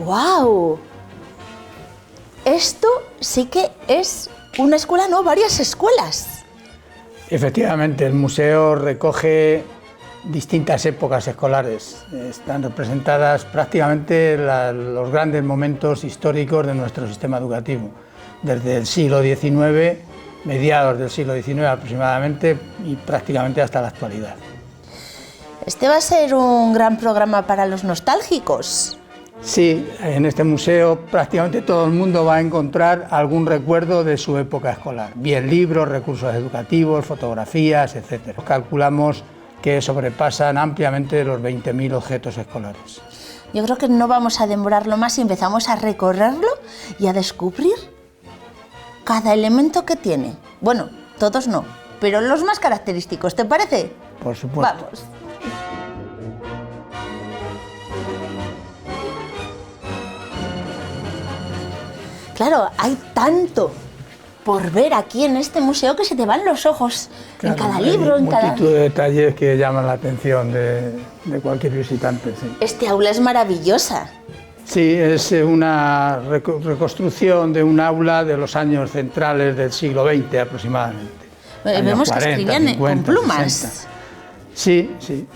¡Guau! Esto sí que es una escuela, no, varias escuelas. Efectivamente, el museo recoge distintas épocas escolares. Están representadas prácticamente los grandes momentos históricos de nuestro sistema educativo, desde el siglo XIX, mediados del siglo XIX aproximadamente, y prácticamente hasta la actualidad. Este va a ser un gran programa para los nostálgicos. Sí, en este museo prácticamente todo el mundo va a encontrar algún recuerdo de su época escolar, bien libros, recursos educativos, fotografías, etc. Calculamos que sobrepasan ampliamente los 20.000 objetos escolares. Yo creo que no vamos a demorarlo más si empezamos a recorrerlo y a descubrir cada elemento que tiene. Bueno, todos no, pero los más característicos, ¿te parece? Por supuesto. Vamos. Claro, hay tanto por ver aquí en este museo que se te van los ojos, claro, en cada libro, en cada... multitud de detalles que llaman la atención de cualquier visitante. Sí. Este aula es maravillosa. Sí, es una reconstrucción de un aula de los años centrales del siglo XX aproximadamente. Vemos 40, que escribían 50, con plumas. 60. Sí, sí.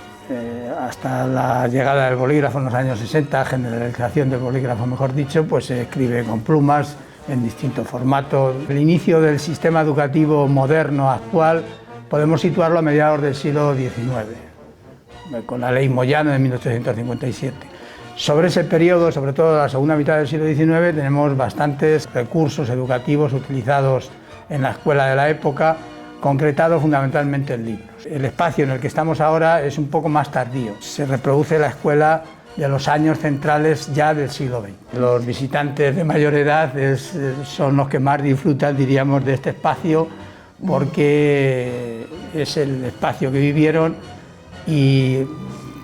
Hasta la llegada del bolígrafo en los años 60, generalización del bolígrafo mejor dicho, pues se escribe con plumas en distintos formatos. El inicio del sistema educativo moderno actual podemos situarlo a mediados del siglo XIX, con la ley Moyano de 1857. Sobre ese periodo, sobre todo la segunda mitad del siglo XIX, tenemos bastantes recursos educativos utilizados en la escuela de la época, concretados fundamentalmente en libros. El espacio en el que estamos ahora es un poco más tardío. Se reproduce la escuela de los años centrales ya del siglo XX. Los visitantes de mayor edad son los que más disfrutan, diríamos, de este espacio, porque es el espacio que vivieron y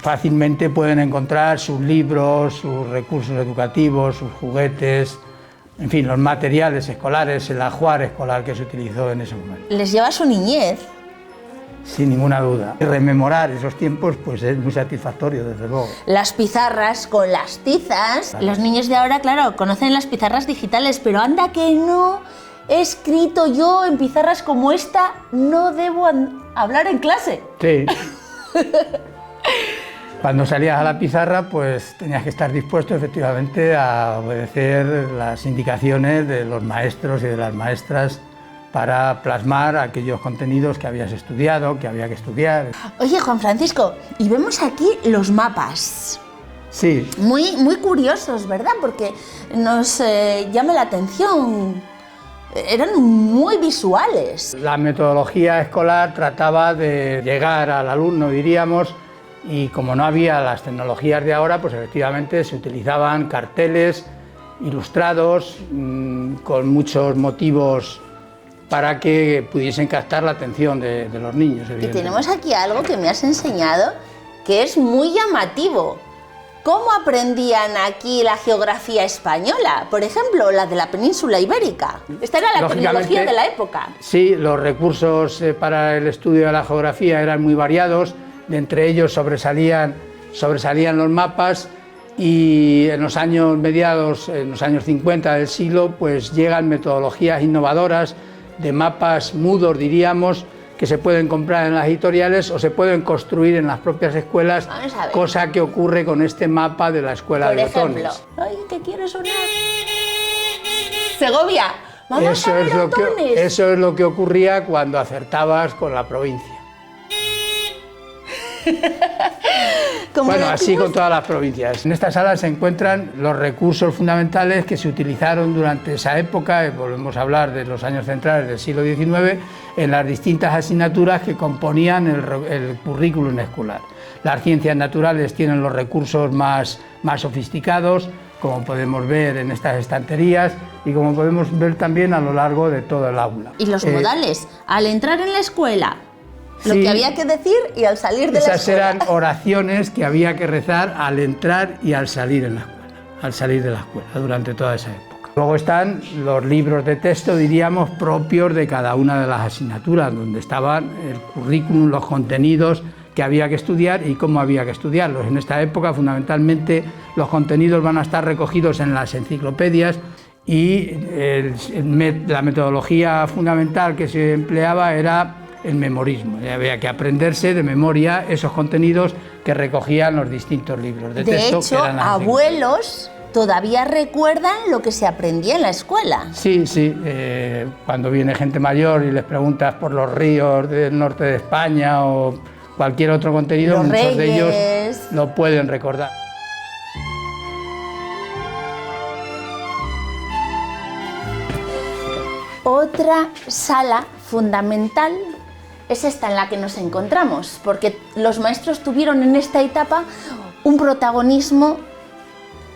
fácilmente pueden encontrar sus libros, sus recursos educativos, sus juguetes, en fin, los materiales escolares, el ajuar escolar que se utilizó en ese momento. Les lleva a su niñez. Sin ninguna duda. Rememorar esos tiempos pues es muy satisfactorio, desde luego. Las pizarras con las tizas. Los niños de ahora, claro, conocen las pizarras digitales, pero anda que no he escrito yo en pizarras como esta, no debo hablar en clase. Sí. Cuando salías a la pizarra, pues tenías que estar dispuesto efectivamente a obedecer las indicaciones de los maestros y de las maestras para plasmar aquellos contenidos que habías estudiado, que había que estudiar. Oye, Juan Francisco, y vemos aquí los mapas. Sí. Muy curiosos, ¿verdad? Porque nos llama la atención. Eran muy visuales. La metodología escolar trataba de llegar al alumno, diríamos, y como no había las tecnologías de ahora, pues efectivamente se utilizaban carteles ilustrados con muchos motivos para que pudiesen captar la atención de los niños. Y tenemos aquí algo que me has enseñado que es muy llamativo. ¿Cómo aprendían aquí la geografía española? Por ejemplo, la de la península ibérica. Esta era la tecnología de la época. Sí, los recursos para el estudio de la geografía eran muy variados. De entre ellos sobresalían los mapas, y en los años mediados, en los años 50 del siglo, pues llegan metodologías innovadoras de mapas mudos, diríamos, que se pueden comprar en las editoriales o se pueden construir en las propias escuelas, cosa que ocurre con este mapa de la escuela de Otones. Por ejemplo, ay, que quiero sonar. Segovia, vamos a ver Otones. Eso es lo que ocurría cuando acertabas con la provincia. Bueno, así con todas las provincias. En esta sala se encuentran los recursos fundamentales que se utilizaron durante esa época, volvemos a hablar de los años centrales del siglo XIX, en las distintas asignaturas que componían el currículum escolar. Las ciencias naturales tienen los recursos más sofisticados, como podemos ver en estas estanterías y como podemos ver también a lo largo de todo el aula. ¿Y los modales? Al entrar en la escuela, lo que había que decir y al salir de la escuela. Esas eran oraciones que había que rezar al entrar y al salir en la escuela, al salir de la escuela durante toda esa época. Luego están los libros de texto, diríamos, propios de cada una de las asignaturas, donde estaban el currículum, los contenidos que había que estudiar y cómo había que estudiarlos. En esta época, fundamentalmente, los contenidos van a estar recogidos en las enciclopedias y la metodología fundamental que se empleaba era el memorismo. Había que aprenderse de memoria esos contenidos que recogían los distintos libros de texto. De hecho, abuelos todavía recuerdan lo que se aprendía en la escuela. Sí, sí. Cuando viene gente mayor y les preguntas por los ríos del norte de España o cualquier otro contenido, Los muchos reyes. de ellos lo pueden recordar. Otra sala fundamental es esta en la que nos encontramos, porque los maestros tuvieron en esta etapa un protagonismo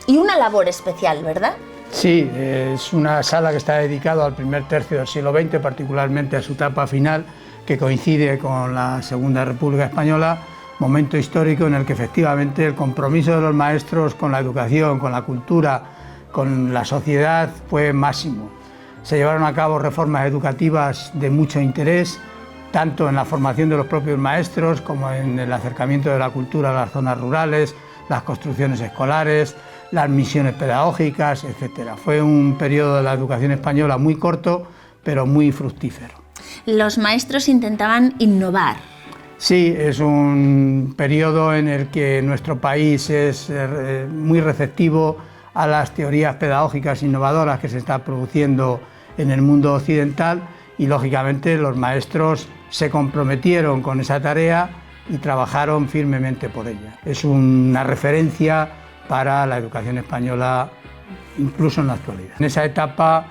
y una labor especial, ¿verdad? Sí, es una sala que está dedicada al primer tercio del siglo XX, particularmente a su etapa final, que coincide con la Segunda República Española, momento histórico en el que efectivamente el compromiso de los maestros con la educación, con la cultura, con la sociedad fue máximo. Se llevaron a cabo reformas educativas de mucho interés, tanto en la formación de los propios maestros como en el acercamiento de la cultura a las zonas rurales, las construcciones escolares, las misiones pedagógicas, etc. Fue un periodo de la educación española muy corto, pero muy fructífero. Los maestros intentaban innovar. Sí, es un periodo en el que nuestro país es muy receptivo a las teorías pedagógicas innovadoras que se están produciendo en el mundo occidental y, lógicamente, los maestros se comprometieron con esa tarea y trabajaron firmemente por ella. Es una referencia para la educación española, incluso en la actualidad. En esa etapa,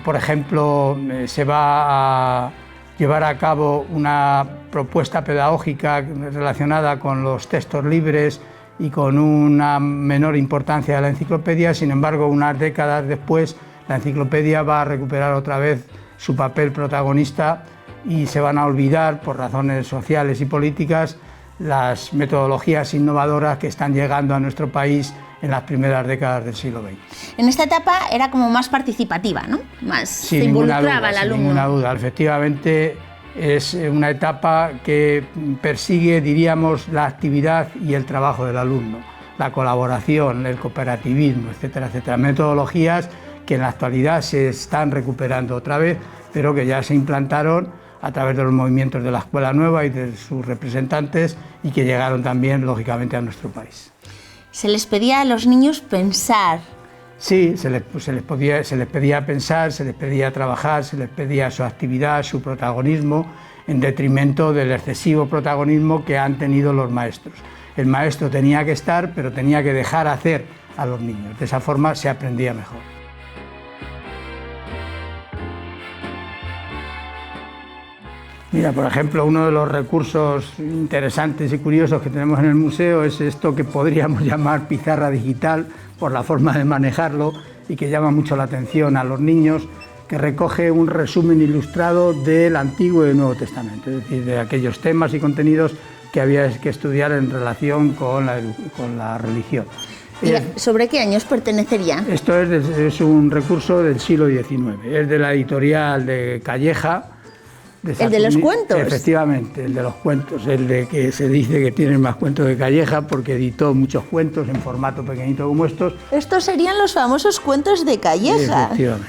por ejemplo, se va a llevar a cabo una propuesta pedagógica relacionada con los textos libres y con una menor importancia de la enciclopedia. Sin embargo, unas décadas después, la enciclopedia va a recuperar otra vez su papel protagonista y se van a olvidar, por razones sociales y políticas, las metodologías innovadoras que están llegando a nuestro país en las primeras décadas del siglo XX. En esta etapa era como más participativa, ¿no? Más Sin se ninguna involucraba duda, al sin alumno. ninguna duda. Efectivamente, es una etapa que persigue, diríamos, la actividad y el trabajo del alumno, la colaboración, el cooperativismo, etcétera, etcétera. Metodologías que en la actualidad se están recuperando otra vez, pero que ya se implantaron a través de los movimientos de la Escuela Nueva y de sus representantes y que llegaron también, lógicamente, a nuestro país. Se les pedía a los niños pensar. Sí, se les pedía pensar, se les pedía trabajar, se les pedía su actividad, su protagonismo, en detrimento del excesivo protagonismo que han tenido los maestros. El maestro tenía que estar, pero tenía que dejar hacer a los niños. De esa forma se aprendía mejor. Mira, por ejemplo, uno de los recursos interesantes y curiosos que tenemos en el museo es esto que podríamos llamar pizarra digital, por la forma de manejarlo, y que llama mucho la atención a los niños, que recoge un resumen ilustrado del Antiguo y Nuevo Testamento, es decir, de aquellos temas y contenidos que había que estudiar en relación con la religión. ¿Y sobre qué años pertenecería? Esto es un recurso del siglo XIX, es de la editorial de Calleja. ¿El de los cuentos? Efectivamente, el de los cuentos, el de que se dice que tiene más cuentos de Calleja porque editó muchos cuentos en formato pequeñito como estos. Estos serían los famosos cuentos de Calleja. Efectivamente,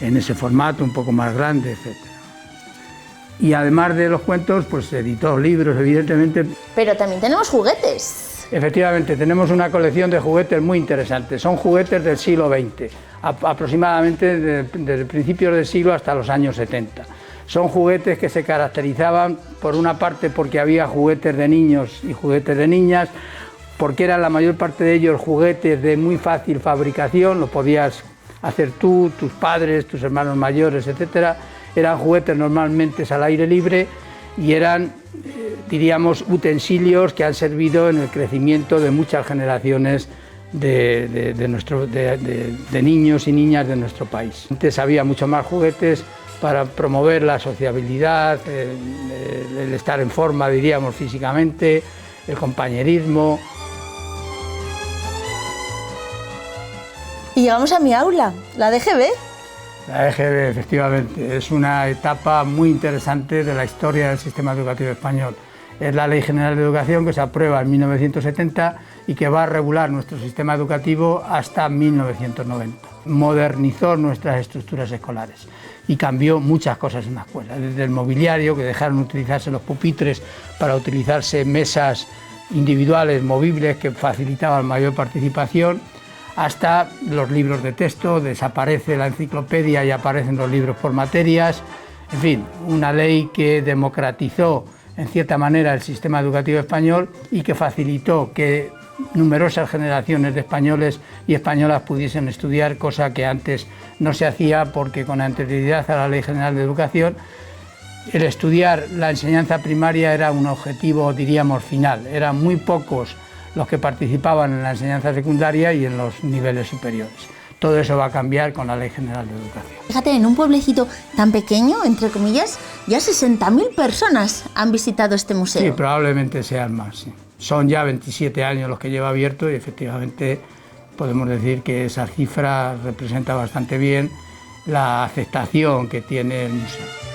en ese formato un poco más grande, etc. Y además de los cuentos, pues editó libros, evidentemente. Pero también tenemos juguetes. Efectivamente, tenemos una colección de juguetes muy interesantes. Son juguetes del siglo XX, aproximadamente desde principios del siglo hasta los años 70. Son juguetes que se caracterizaban, por una parte, porque había juguetes de niños y juguetes de niñas, porque eran la mayor parte de ellos juguetes de muy fácil fabricación, lo podías hacer tú, tus padres, tus hermanos mayores, etc. Eran juguetes normalmente al aire libre y eran, diríamos, utensilios que han servido en el crecimiento de muchas generaciones de niños y niñas de nuestro país. Antes había mucho más juguetes para promover la sociabilidad, el estar en forma, diríamos, físicamente, el compañerismo. Y llegamos a mi aula, la DGB. La EGB, efectivamente, es una etapa muy interesante de la historia del sistema educativo español. es la Ley General de Educación, que se aprueba en 1970 y que va a regular nuestro sistema educativo hasta 1990. Modernizó nuestras estructuras escolares y cambió muchas cosas en la escuela, desde el mobiliario, que dejaron de utilizarse los pupitres para utilizarse mesas individuales movibles que facilitaban mayor participación, hasta los libros de texto. Desaparece la enciclopedia y aparecen los libros por materias. En fin, una ley que democratizó en cierta manera el sistema educativo español y que facilitó que numerosas generaciones de españoles y españolas pudiesen estudiar, cosa que antes no se hacía, porque con anterioridad a la Ley General de Educación el estudiar la enseñanza primaria era un objetivo, diríamos, final. Eran muy pocos los que participaban en la enseñanza secundaria y en los niveles superiores. Todo eso va a cambiar con la Ley General de Educación. Fíjate, en un pueblecito tan pequeño, entre comillas, ya 60.000 personas han visitado este museo. Sí, probablemente sean más. Sí. Son ya 27 años los que lleva abierto y efectivamente podemos decir que esa cifra representa bastante bien la aceptación que tiene el museo.